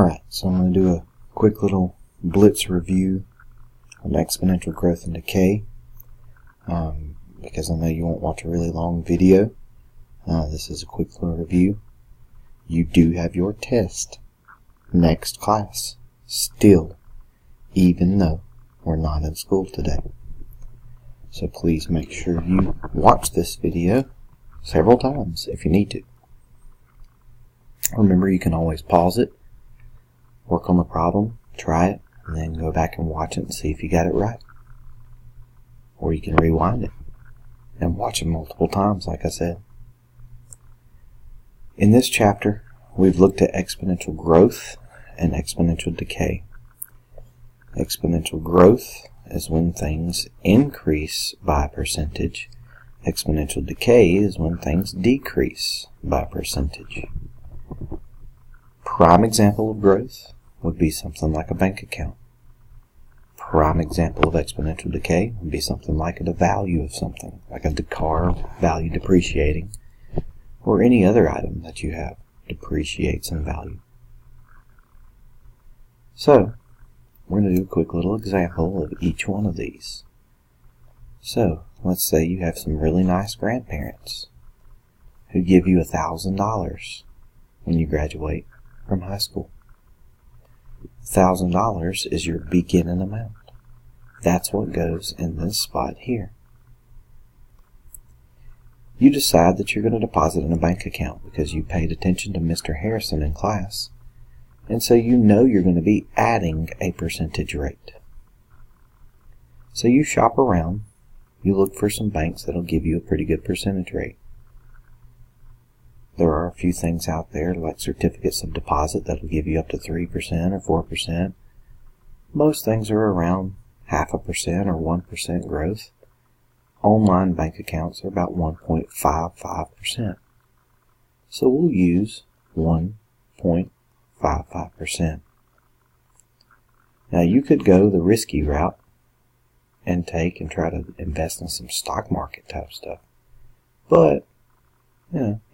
Alright, so I'm going to do a quick little Blitz review on exponential growth and decay, because I know you won't watch a really long video. This is a quick little review. You do have your test next class still, even though we're not in school today. So please make sure you watch this video several times if you need to. Remember, you can always pause it, work on the problem, try it, and then go back and watch it and see if you got it right. Or you can rewind it and watch it multiple times, like I said. In this chapter, we've looked at exponential growth and exponential decay. Exponential growth is when things increase by a percentage. Exponential decay is when things decrease by a percentage. Prime example of growth would be something like a bank account. Prime example of exponential decay would be something like the value of something, like a car value depreciating, or any other item that you have depreciates in value. So, we're going to do a quick little example of each one of these. So, let's say you have some really nice grandparents who give you $1,000 when you graduate from high school. $1,000 is your beginning amount. That's what goes in this spot here. You decide that you're going to deposit in a bank account because you paid attention to Mr. Harrison in class, and so you know you're going to be adding a percentage rate. So you shop around, you look for some banks that'll give you a pretty good percentage rate. There are a few things out there like certificates of deposit that'll give you up to 3% or 4%. Most things are around 0.5% or 1% growth. Online bank accounts are about 1.55%. So we'll use 1.55%. Now you could go the risky route and try to invest in some stock market type stuff. But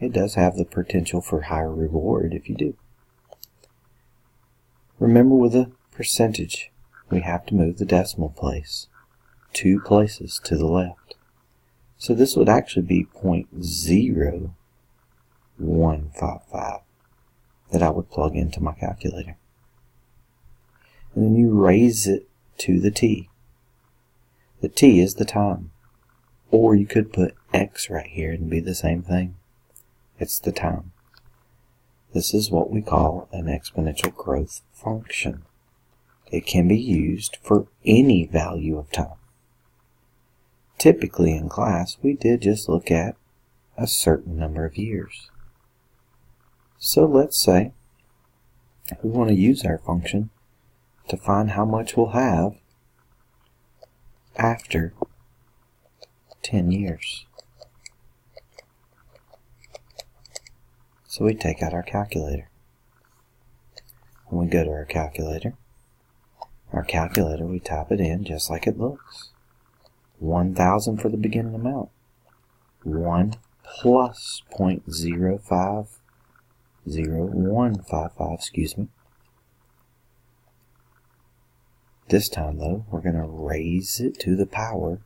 it does have the potential for higher reward if you do. Remember, with a percentage, we have to move the decimal place 2 places to the left. So this would actually be 0.0155 that I would plug into my calculator. And then you raise it to the t. The t is the time. Or you could put x right here and be the same thing. It's the time. This is what we call an exponential growth function. It can be used for any value of time. Typically in class, we did just look at a certain number of years. So let's say we want to use our function to find how much we'll have after 10 years. So we take out our calculator. When we go to our calculator, we type it in just like it looks. 1,000 for the beginning amount. 1 plus 0.0155, This time though, we're going to raise it to the power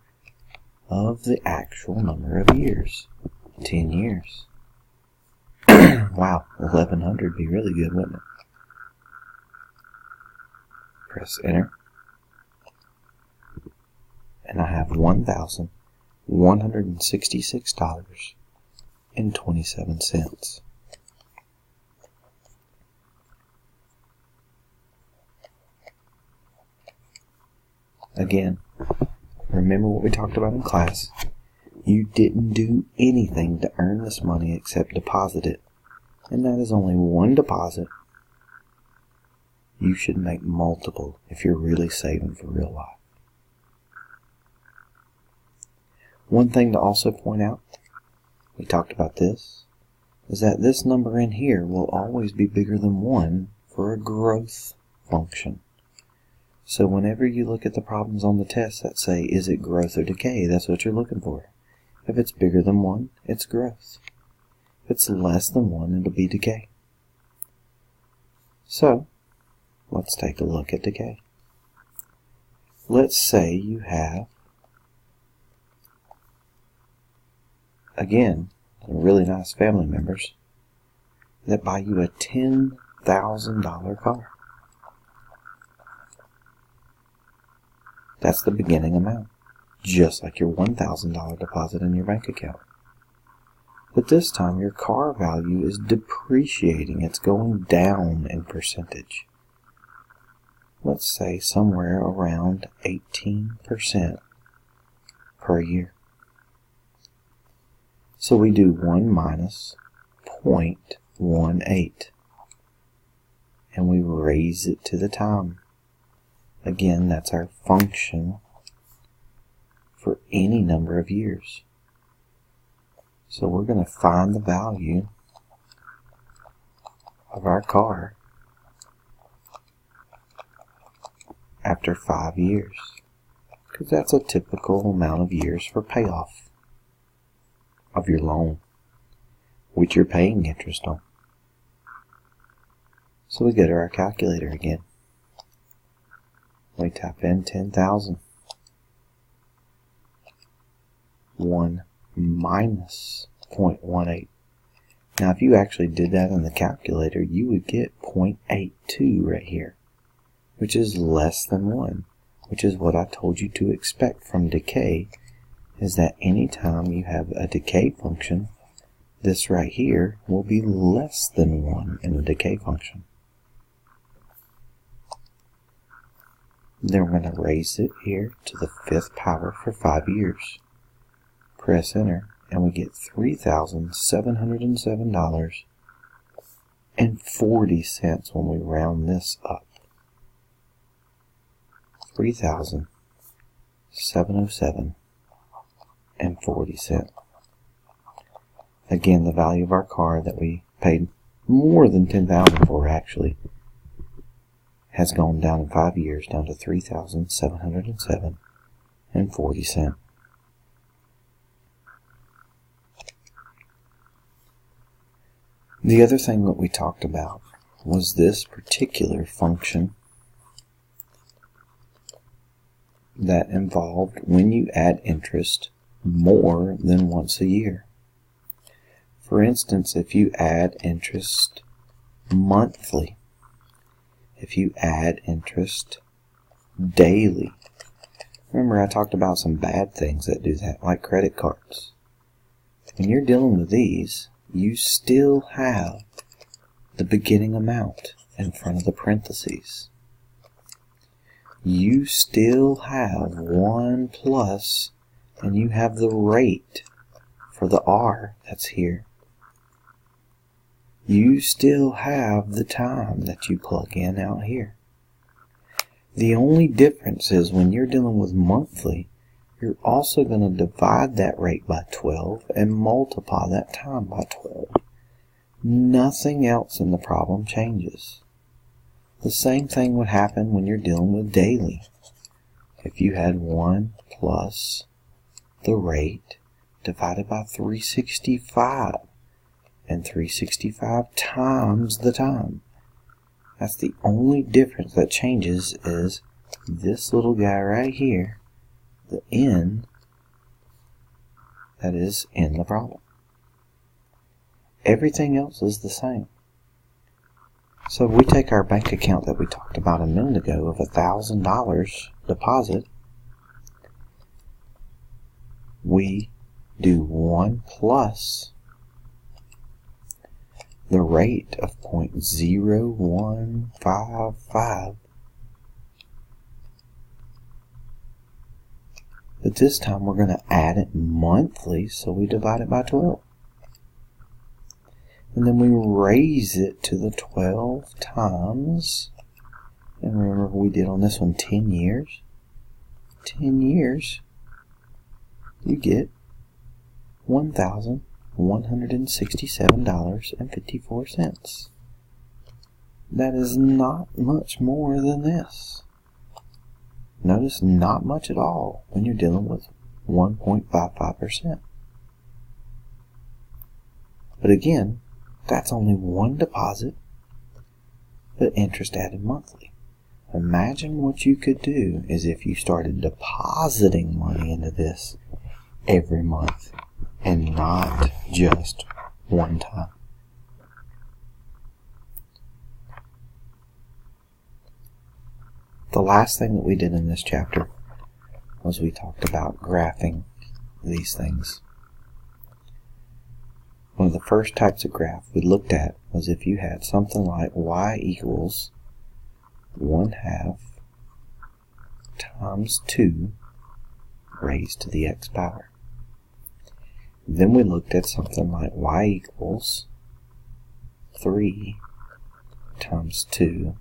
of the actual number of years. 10 years. Wow, 1,100 would be really good, wouldn't it? Press enter. And I have $1,166.27. Again, remember what we talked about in class. You didn't do anything to earn this money except deposit it. And that is only one deposit. You should make multiple if you're really saving for real life. One thing to also point out, we talked about this, is that this number in here will always be bigger than 1 for a growth function. So whenever you look at the problems on the test that say, is it growth or decay, that's what you're looking for. If it's bigger than 1, it's growth. If it's less than 1, it'll be decay. So, let's take a look at decay. Let's say you have, again, really nice family members that buy you a $10,000 car. That's the beginning amount, just like your $1,000 deposit in your bank account. But this time your car value is depreciating. It's going down in percentage. Let's say somewhere around 18% per year. So we do 1 minus 0.18, and we raise it to the time. Again, that's our function for any number of years. So we're going to find the value of our car after 5 years, because that's a typical amount of years for payoff of your loan, which you're paying interest on. So we go to our calculator again. We type in 10,000. 1 minus 0.18. Now if you actually did that in the calculator, you would get 0.82 right here, which is less than 1, which is what I told you to expect from decay, is that anytime you have a decay function, this right here will be less than 1 in the decay function. Then we're going to raise it here to the 5th power for 5 years. Press enter, and we get $3,707.40 when we round this up. $3,707.40. Again, the value of our car that we paid more than $10,000 for actually has gone down in 5 years down to $3,707.40. The other thing that we talked about was this particular function that involved when you add interest more than once a year. For instance, if you add interest monthly, if you add interest daily. Remember, I talked about some bad things that do that, like credit cards. When you're dealing with these, you still have the beginning amount in front of the parentheses. You still have 1 plus, and you have the rate for the R that's here. You still have the time that you plug in out here. The only difference is when you're dealing with monthly, you're also going to divide that rate by 12 and multiply that time by 12. Nothing else in the problem changes. The same thing would happen when you're dealing with daily. If you had 1 plus the rate divided by 365, and 365 times the time. That's the only difference that changes, is this little guy right here, the n that is in the problem. Everything else is the same. So if we take our bank account that we talked about a minute ago of $1,000 deposit, we do 1 plus the rate of 0.0155. But this time we're going to add it monthly, so we divide it by 12. And then we raise it to the 12 times. And remember, we did on this one 10 years. 10 years, you get $1,167.54. That is not much more than this. Notice, not much at all when you're dealing with 1.55%. But again, that's only one deposit, but interest added monthly. Imagine what you could do is if you started depositing money into this every month and not just one time. The last thing that we did in this chapter was we talked about graphing these things. One of the first types of graph we looked at was if you had something like y equals 1/2 times 2 raised to the x power. Then we looked at something like y equals 3 times 2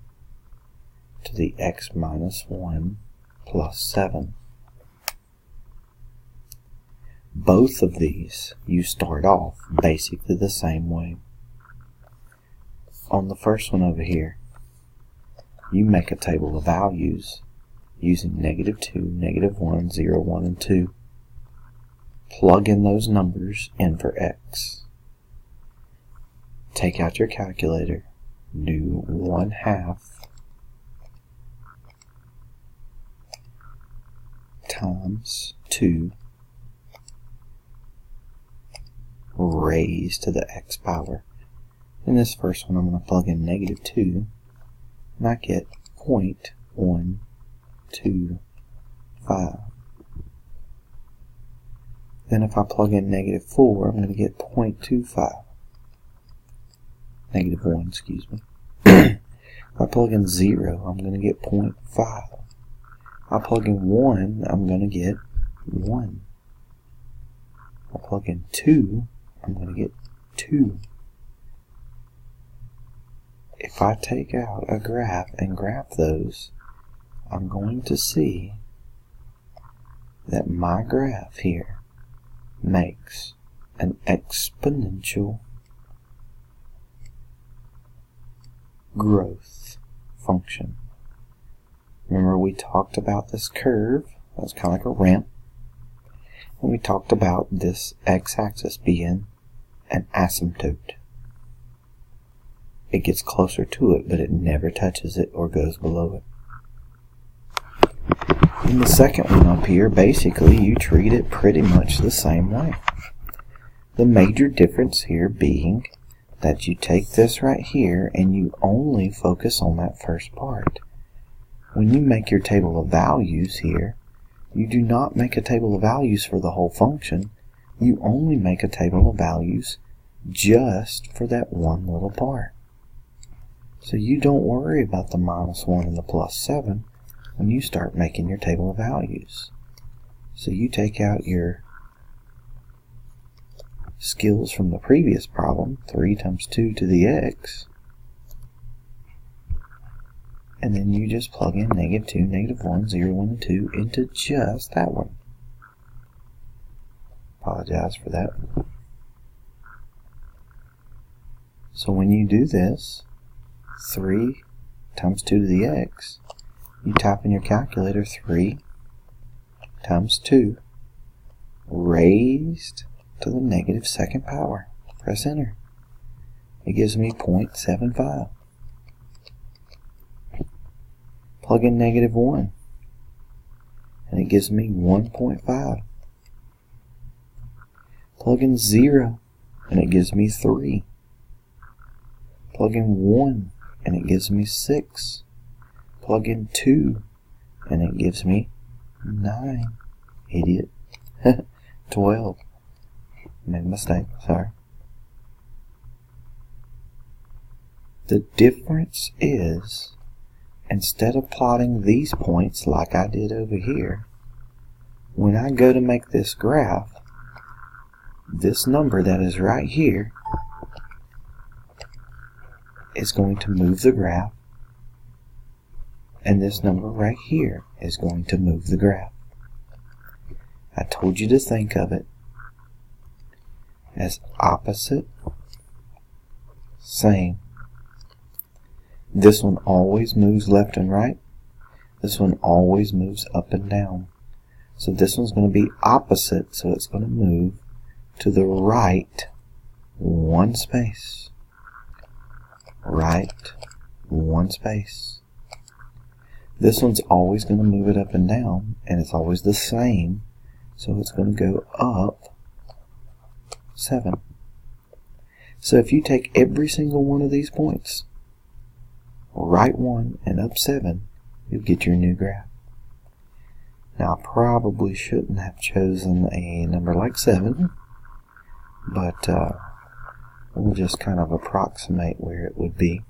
to the x minus 1 plus 7. Both of these, you start off basically the same way. On the first one over here, you make a table of values using -2, -1, 0, 1, and 2. Plug in those numbers in for x. Take out your calculator, do 1/2 times 2 raised to the x power. In this first one, I'm going to plug in -2, and I get 0.125. Then if I plug in -4, I'm going to get 0.25. -1, excuse me. If I plug in 0, I'm going to get 0.5. If I plug in 1, I'm going to get 1. If I plug in 2, I'm going to get 2. If I take out a graph and graph those, I'm going to see that my graph here makes an exponential growth function. Remember, we talked about this curve. That was kind of like a ramp. And we talked about this x-axis being an asymptote. It gets closer to it, but it never touches it or goes below it. In the second one up here, basically you treat it pretty much the same way. The major difference here being that you take this right here and you only focus on that first part. When you make your table of values here, you do not make a table of values for the whole function. You only make a table of values just for that one little part. So you don't worry about the -1 and the +7 when you start making your table of values. So you take out your skills from the previous problem, 3 times 2 to the x, and then you just plug in -2, -1, 0, 1, and 2 into just that one. Apologize for that. So when you do this, 3 times 2 to the x, you type in your calculator 3 times 2 raised to the -2nd power. Press enter. It gives me 0.75. Plug in -1 and it gives me 1.5. Plug in 0 and it gives me 3. Plug in 1 and it gives me 6. Plug in 2 and it gives me 9. Idiot. 12. Made a mistake, sorry. The difference is, instead of plotting these points like I did over here, when I go to make this graph, this number that is right here is going to move the graph, and this number right here is going to move the graph. I told you to think of it as opposite, same. This one always moves left and right. This one always moves up and down. So this one's going to be opposite, so it's going to move to the right one space. Right one space. This one's always going to move it up and down, and it's always the same, so it's going to go up 7. So if you take every single one of these points, right 1 and up 7, you'll get your new graph. Now I probably shouldn't have chosen a number like 7, but we'll just kind of approximate where it would be.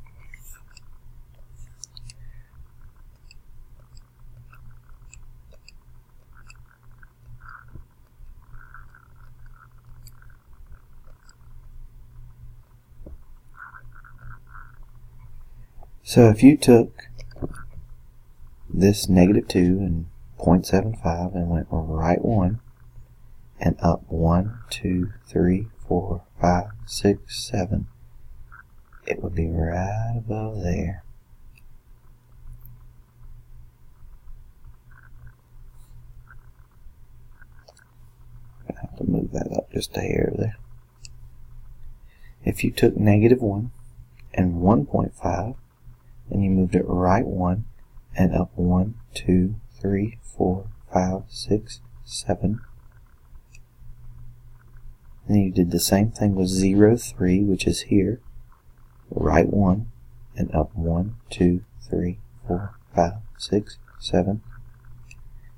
So if you took this -2 and 0.75 and went right 1 and up 1, 2, 3, 4, 5, 6, 7, it would be right above there. I'm going to have to move that up just a hair there. If you took -1 and 1.5 and you moved it right 1 and up 1, 2, 3, 4, 5, 6, 7. And you did the same thing with 0, 3, which is here. Right 1 and up 1, 2, 3, 4, 5, 6, 7.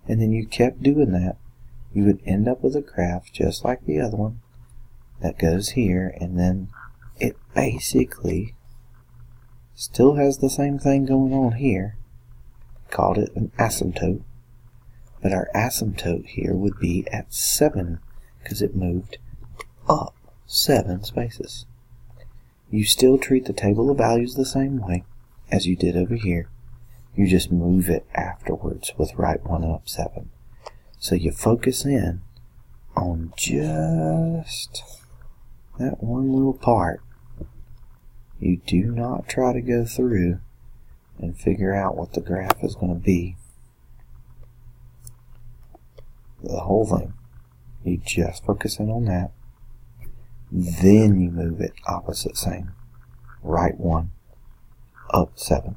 And then you kept doing that. You would end up with a graph just like the other one that goes here, and then it basically still has the same thing going on here. Called it an asymptote, but our asymptote here would be at 7 because it moved up 7 spaces. You still treat the table of values the same way as you did over here. You just move it afterwards with right 1 up 7. So you focus in on just that one little part. You do not try to go through and figure out what the graph is going to be. The whole thing. You just focus in on that. Then you move it opposite same. Right 1, up 7.